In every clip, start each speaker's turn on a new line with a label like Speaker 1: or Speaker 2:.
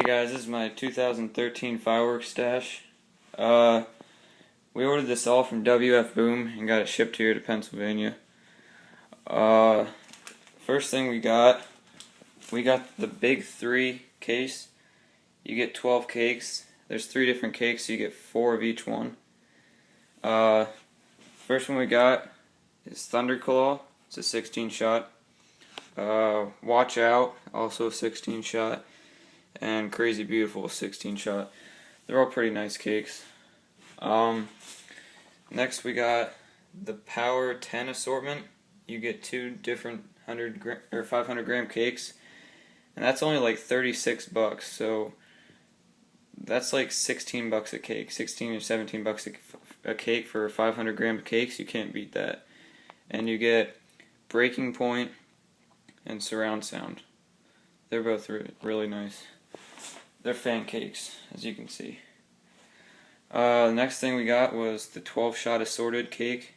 Speaker 1: guys, this is my 2013 fireworks stash. We ordered this all from WFBOOM and got it shipped here to Pennsylvania. First thing we got the Big 3 case. You get 12 cakes. There's 3 different cakes, so you get 4 of each one. First one we got is Thunderclaw. It's a 16 shot. Watch Out, also a 16 shot. And Crazy Beautiful, 16 shot. They're all pretty nice cakes. Next we got the Power Tan Assortment. You get 2 different 500 gram cakes, and that's only like $36. So that's like $16 a cake, 16 or $17 a cake for 500 gram of cakes. You can't beat that. And you get Breaking Point and Surround Sound. They're both really nice. They're fan cakes, as you can see. The next thing we got was the 12-shot Assorted cake,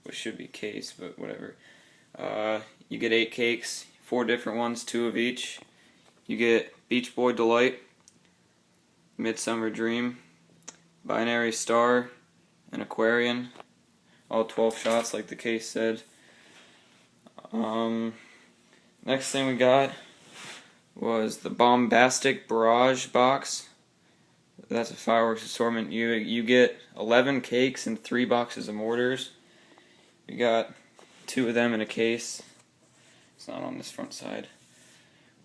Speaker 1: which should be case, but whatever. You get 8 cakes, 4 different ones, 2 of each. You get Beach Boy Delight, Midsummer Dream, Binary Star, and Aquarian. All 12 shots, like the case said. Next thing we got was the Bombastic Barrage box. That's a fireworks assortment. You get 11 cakes and 3 boxes of mortars. We got 2 of them in a case. It's not on this front side,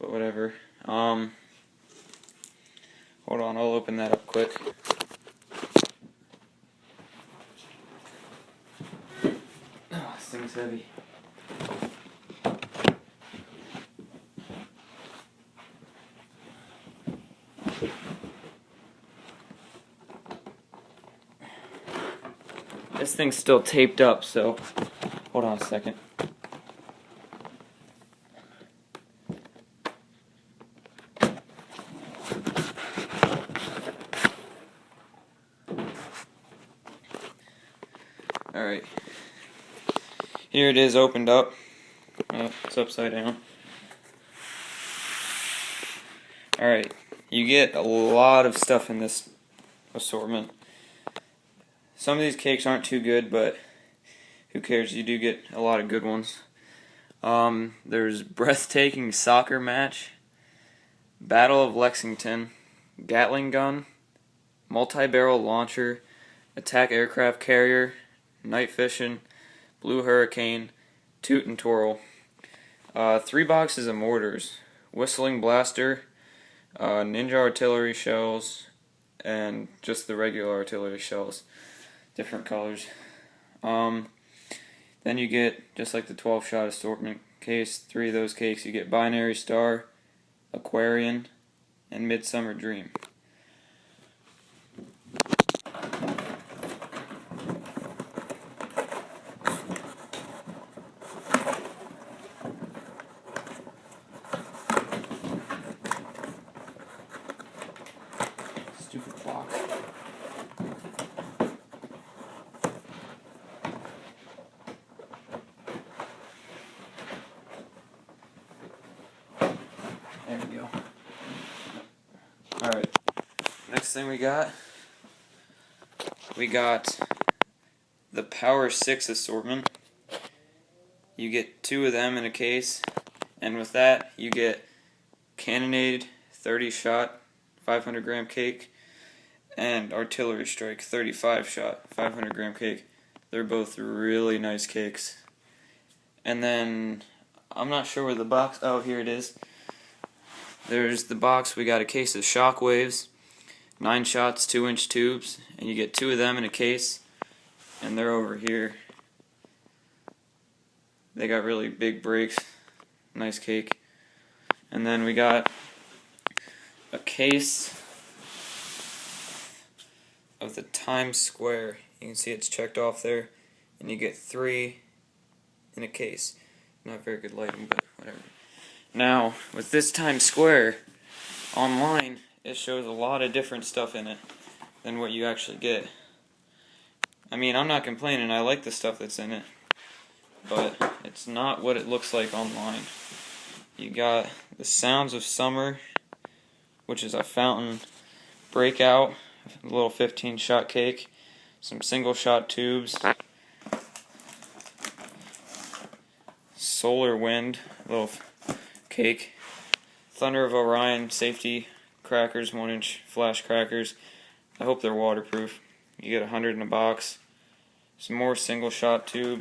Speaker 1: but whatever. Hold on, I'll open that up quick. Oh, this thing's heavy. This thing's still taped up, so hold on a second. Alright. Here it is opened up. It's upside down. Alright. You get a lot of stuff in this assortment. Some of these cakes aren't too good, but who cares? You do get a lot of good ones. There's Breathtaking Soccer Match, Battle of Lexington, Gatling Gun, Multi-Barrel Launcher, Attack Aircraft Carrier, Night Fishing, Blue Hurricane, Toot and Twirl. 3 boxes of mortars, Whistling Blaster, Ninja Artillery Shells, and just the regular artillery shells. Different colors. Then you get, just like the 12-shot assortment case, 3 of those cakes. You get Binary Star, Aquarian, and Midsummer Dream. Stupid box. There we go. Alright, next thing we got the Power 6 Assortment. You get 2 of them in a case, and with that you get Cannonade 30-shot 500 gram cake and Artillery Strike 35-shot 500 gram cake. They're both really nice cakes. And then, I'm not sure where the box, oh, here it is. There's the box. We got a case of Shockwaves, 9 shots, 2-inch tubes, and you get 2 of them in a case, and they're over here. They got really big breaks. Nice cake. And then we got a case of the Times Square. You can see it's checked off there, and you get 3 in a case. Not very good lighting, but whatever. Now, with this Times Square, online, it shows a lot of different stuff in it than what you actually get. I mean, I'm not complaining, I like the stuff that's in it, but it's not what it looks like online. You got the Sounds of Summer, which is a fountain breakout, a little 15-shot cake, some single-shot tubes, solar wind, little cake, Thunder of Orion safety crackers, 1-inch flash crackers. I hope they're waterproof. You get 100 in a box. Some more single-shot tubes.